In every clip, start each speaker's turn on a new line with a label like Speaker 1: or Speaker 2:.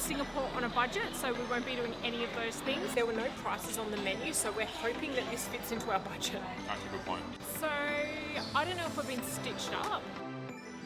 Speaker 1: Singapore on a budget, so we won't be doing any of those things. There were no prices on the menu, so we're hoping that this fits into our budget.
Speaker 2: That's a good point.
Speaker 1: So I don't know if we've been stitched up.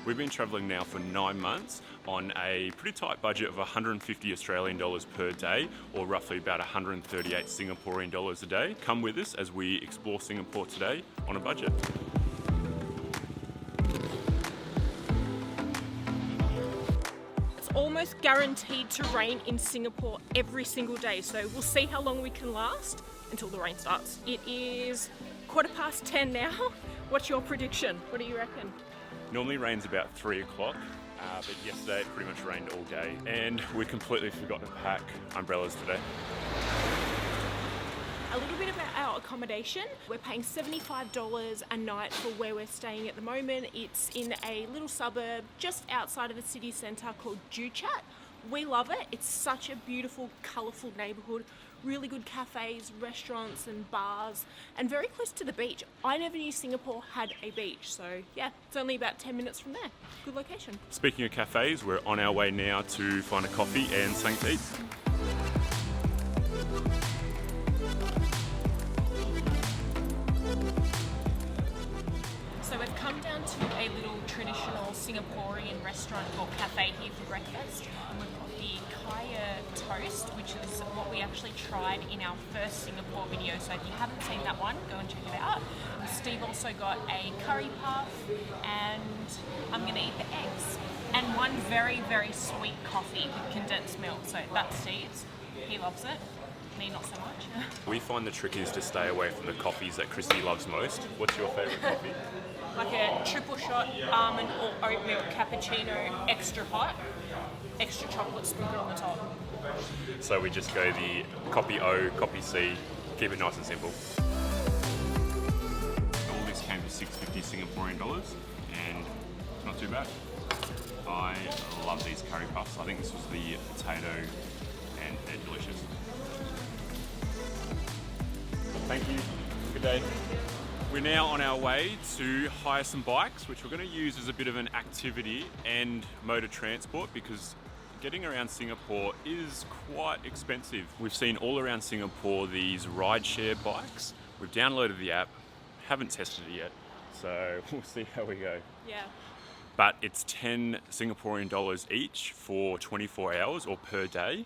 Speaker 2: We've been travelling now for 9 months on a pretty tight budget of 150 Australian dollars per day, or roughly about 138 Singaporean dollars a day. Come with us as we explore Singapore today on a budget.
Speaker 1: It's almost guaranteed to rain in Singapore every single day, so we'll see how long we can last until the rain starts. It is 10:15 now. What's your prediction? What do you reckon?
Speaker 2: Normally rains about 3 o'clock, but yesterday it pretty much rained all day, and we completely forgot to pack umbrellas today.
Speaker 1: A little bit about our accommodation. We're paying $75 a night for where we're staying at the moment. It's in a little suburb just outside of the city centre called Juchat. We love it. It's such a beautiful, colourful neighbourhood. Really good cafes, restaurants and bars, and very close to the beach. I never knew Singapore had a beach, so yeah, it's only about 10 minutes from there. Good location.
Speaker 2: Speaking of cafes, we're on our way now to find a coffee and something to eat.
Speaker 1: So we've come down to a little traditional Singaporean restaurant or cafe here for breakfast. And we've got the kaya toast, which is what we actually tried in our first Singapore video. So if you haven't seen that one, go and check it out. And Steve also got a curry puff, and I'm going to eat the eggs. And one very, very sweet coffee with condensed milk. So that's Steve's. He loves it. Me, not so much.
Speaker 2: We find the trick is to stay away from the coffees that Christy loves most. What's your favourite coffee?
Speaker 1: Like a triple shot almond or oat milk cappuccino, extra hot, extra chocolate sprinkled on the top.
Speaker 2: So we just go the copy O, copy C, keep it nice and simple. All this came to 650 Singaporean dollars, and not too bad. I love these curry puffs. I think this was the potato, and they're delicious. Thank you. Good day. We're now on our way to hire some bikes, which we're going to use as a bit of an activity and mode of transport, because getting around Singapore is quite expensive. We've seen all around Singapore these rideshare bikes. We've downloaded the app, haven't tested it yet, so we'll see how we go.
Speaker 1: Yeah.
Speaker 2: But it's 10 Singaporean dollars each for 24 hours or per day,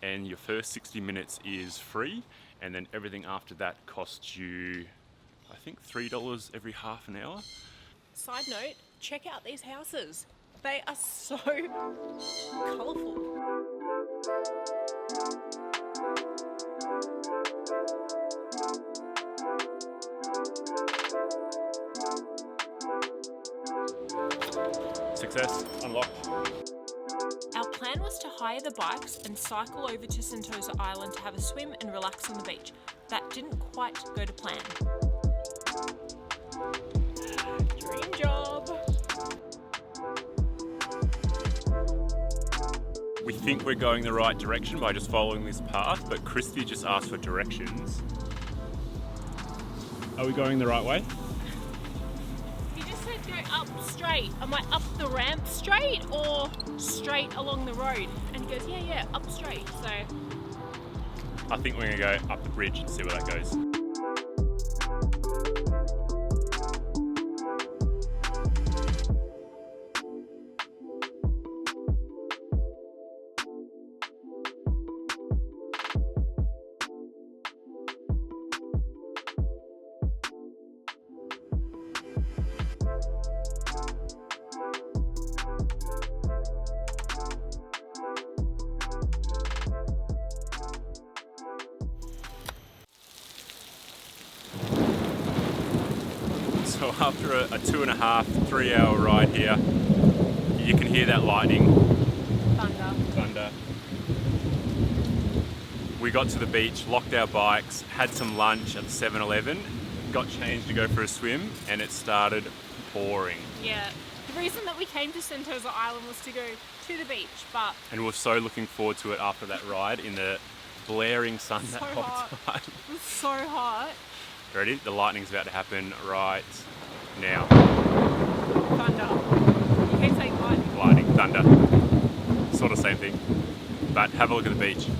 Speaker 2: and your first 60 minutes is free, and then everything after that costs you, I think, $3 every half an hour.
Speaker 1: Side note, check out these houses. They are so colourful.
Speaker 2: Success unlocked.
Speaker 1: Our plan was to hire the bikes and cycle over to Sentosa Island to have a swim and relax on the beach. That didn't quite go to plan. Dream job.
Speaker 2: We think we're going the right direction by just following this path, but Christy just asked for directions. Are we going the right way?
Speaker 1: He just said go up straight. Am I up the ramp straight or straight along the road? And he goes, yeah, up straight. So
Speaker 2: I think we're going to go up the bridge and see where that goes. So after a 2.5, 3 hour ride here, you can hear that lightning. Thunder. We got to the beach, locked our bikes, had some lunch at 7-Eleven, got changed to go for a swim, and it started pouring.
Speaker 1: yeah, the reason that we came to Sentosa Island was to go to the beach, but
Speaker 2: And we're so looking forward to it after that ride in the blaring sun
Speaker 1: so
Speaker 2: that whole
Speaker 1: hot.
Speaker 2: time.
Speaker 1: It was so hot.
Speaker 2: Ready? The lightning's about to happen right now.
Speaker 1: Thunder. You keep saying lightning.
Speaker 2: Lightning, thunder, sort of same thing. But have a look at the beach. I'm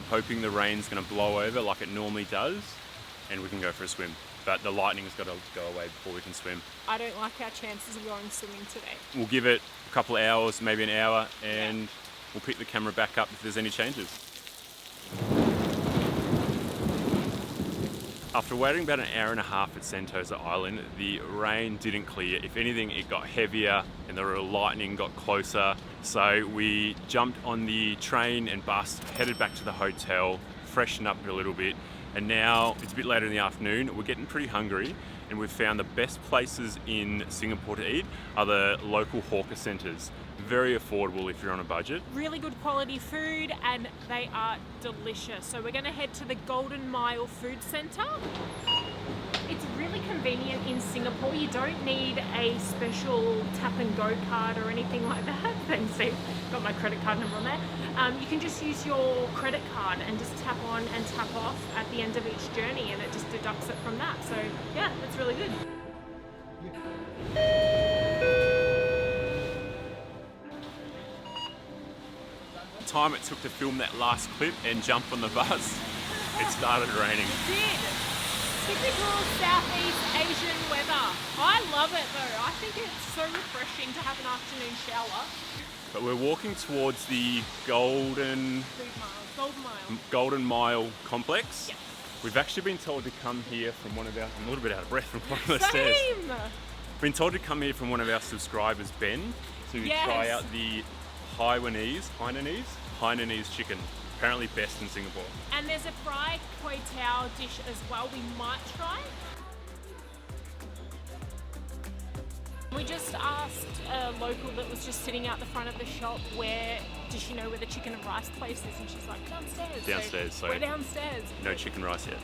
Speaker 2: hoping the rain's going to blow over like it normally does and we can go for a swim. But the lightning's got to go away before we can swim.
Speaker 1: I don't like our chances of going swimming today.
Speaker 2: We'll give it a couple of hours, maybe an hour, and we'll pick the camera back up if there's any changes. After waiting about an hour and a half at Sentosa Island, the rain didn't clear. If anything, it got heavier and the lightning got closer. So we jumped on the train and bus, headed back to the hotel, freshened up a little bit. And now it's a bit later in the afternoon. We're getting pretty hungry and we've found the best places in Singapore to eat are the local hawker centres. Very affordable if you're on a budget.
Speaker 1: Really good quality food and they are delicious. So we're going to head to the Golden Mile Food Centre. It's really convenient in Singapore. You don't need a special tap and go card or anything like that. Thanks, Steve. Got my credit card number on there. You can just use your credit card and just tap on and tap off at the end of each journey and it just deducts it from that. So yeah, that's really good.
Speaker 2: The time it took to film that last clip and jump on the bus, it started raining.
Speaker 1: It did. Typical Southeast Asian weather. I love it though. I think it's so refreshing to have an afternoon shower.
Speaker 2: But we're walking towards the Golden Mile complex.
Speaker 1: Yeah.
Speaker 2: We've actually been told to come here from one of our, I'm a little bit out of breath from one of the stairs.
Speaker 1: Same!
Speaker 2: Been told to come here from one of our subscribers, Ben, to try out the Hainanese chicken. Apparently best in Singapore.
Speaker 1: And there's a fried kway tao dish as well we might try. We just asked a local that was just sitting out the front of the shop does she know where the chicken and rice place is? And she's like, downstairs.
Speaker 2: Downstairs, so
Speaker 1: we're downstairs.
Speaker 2: No chicken rice yet.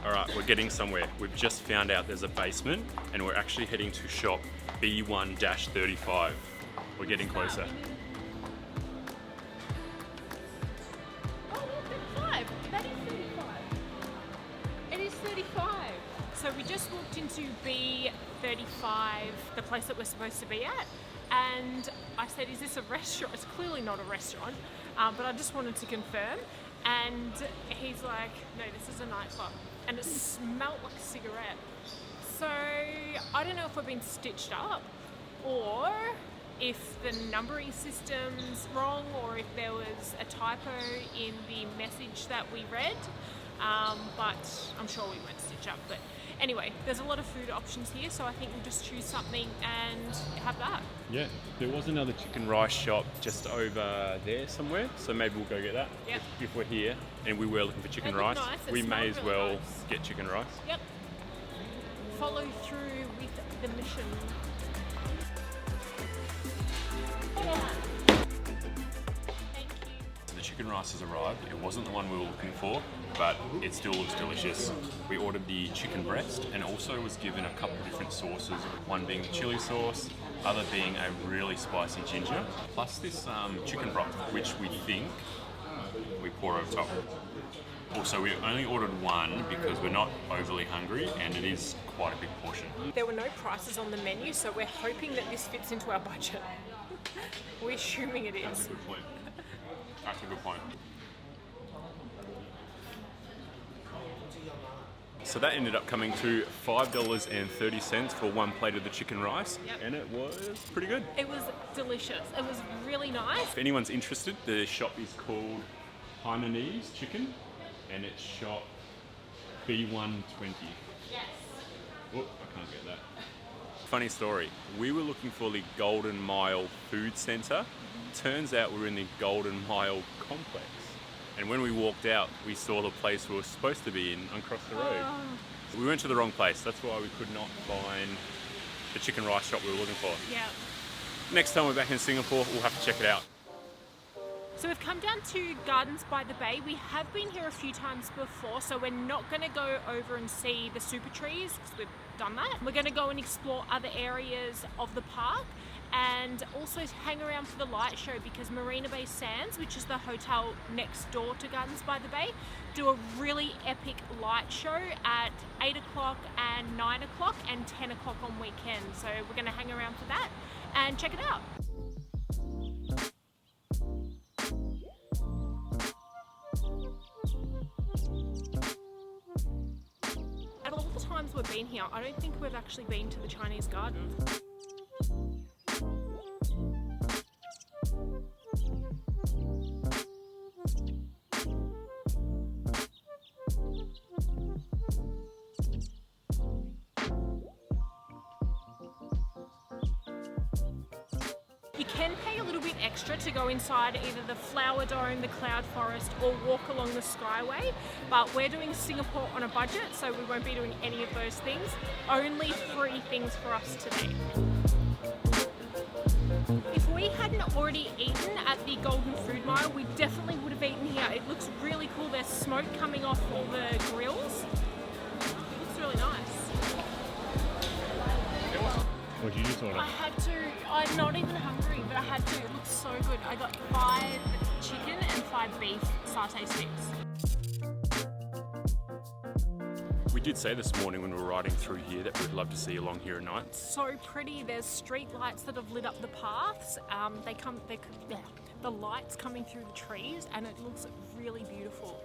Speaker 2: All right, we're getting somewhere. We've just found out there's a basement and we're actually heading to shop B1-35. We're getting closer.
Speaker 1: Oh, 35. That is 35. It is 35. So we just walked into B35, the place that we're supposed to be at, and I said, is this a restaurant? It's clearly not a restaurant, but I just wanted to confirm. And he's like, no, this is a nightclub. And it smelled like a cigarette. So I don't know if we've been stitched up or if the numbering system's wrong or if there was a typo in the message that we read, but I'm sure we won't stitch up. But anyway, there's a lot of food options here, so I think we'll just choose something and have that.
Speaker 2: Yeah, there was another chicken rice shop just over there somewhere, so maybe we'll go get that.
Speaker 1: Yep.
Speaker 2: If we're here and we were looking for chicken
Speaker 1: They look
Speaker 2: rice,
Speaker 1: nice. It
Speaker 2: we may
Speaker 1: smells
Speaker 2: as
Speaker 1: really
Speaker 2: well
Speaker 1: nice.
Speaker 2: get chicken rice.
Speaker 1: Yep. Follow through with the mission. Thank you.
Speaker 2: The chicken rice has arrived. It wasn't the one we were looking for, but it still looks delicious. We ordered the chicken breast and also was given a couple of different sauces, one being the chili sauce, other being a really spicy ginger, plus this chicken broth, which we think we pour over top. Also, we only ordered one because we're not overly hungry and it is quite a big portion.
Speaker 1: There were no prices on the menu, so we're hoping that this fits into our budget. We're assuming it
Speaker 2: That's
Speaker 1: is.
Speaker 2: a good point. That's a good point. So that ended up coming to $5.30 for one plate of the chicken rice, and it was pretty good.
Speaker 1: It was delicious. It was really nice.
Speaker 2: If anyone's interested, the shop is called Hainanese Chicken, and it's shop B120.
Speaker 1: Yes.
Speaker 2: Oh, I can't get that. Funny story, we were looking for the Golden Mile Food Centre. Turns out we're in the Golden Mile complex. And when we walked out, we saw the place we were supposed to be in across the road. We went to the wrong place. That's why we could not find the chicken rice shop we were looking for.
Speaker 1: Yeah.
Speaker 2: Next time we're back in Singapore, we'll have to check it out.
Speaker 1: So we've come down to Gardens by the Bay. We have been here a few times before, so we're not going to go over and see the super trees because we're done that. We're going to go and explore other areas of the park and also hang around for the light show, because Marina Bay Sands, which is the hotel next door to Gardens by the Bay, do a really epic light show at 8 o'clock and 9 o'clock and 10 o'clock on weekends. So we're going to hang around for that and check it out. At all the times we've been here, I don't think we've actually been to the Chinese garden. You can pay a little bit extra to go inside either the Flower Dome, the Cloud Forest, or walk along the Skyway, but we're doing Singapore on a budget, so we won't be doing any of those things. Only free things for us today. If we hadn't already eaten at the Golden Food Mile, we definitely would have eaten here. It looks really cool. There's smoke coming off all the grills. It looks really nice.
Speaker 2: What did you just order?
Speaker 1: I had to. I'm not even hungry, but I had to. It looks so good. I got 5 chicken and 5 beef satay sticks.
Speaker 2: We did say this morning when we were riding through here that we'd love to see you along here at night.
Speaker 1: So pretty. There's street lights that have lit up the paths. The lights coming through the trees, and it looks really beautiful.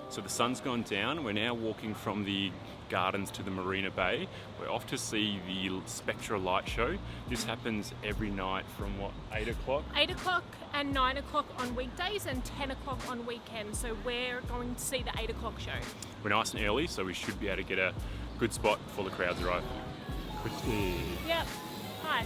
Speaker 2: So the sun's gone down. We're now walking from the gardens to the Marina Bay. We're off to see the Spectra light show. This happens every night from 8 o'clock?
Speaker 1: 8 o'clock and 9 o'clock on weekdays and 10 o'clock on weekends. So we're going to see the 8 o'clock show.
Speaker 2: We're nice and early, so we should be able to get a good spot before the crowds arrive.
Speaker 1: Yep. Hi.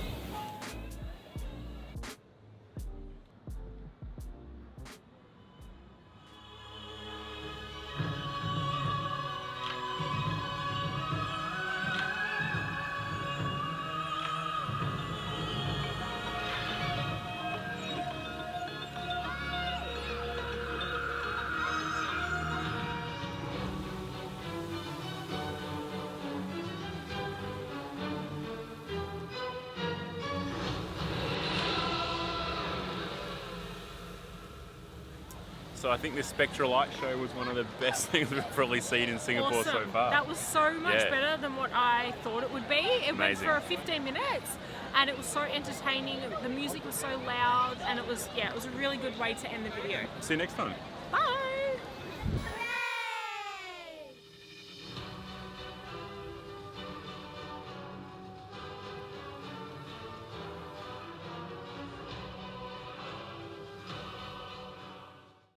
Speaker 2: So I think this Spectra light show was one of the best things we've probably seen in Singapore so far.
Speaker 1: That was so much better than what I thought it would be. It
Speaker 2: Amazing.
Speaker 1: went for 15 minutes and it was so entertaining. The music was so loud and it was a really good way to end the video.
Speaker 2: See you next time.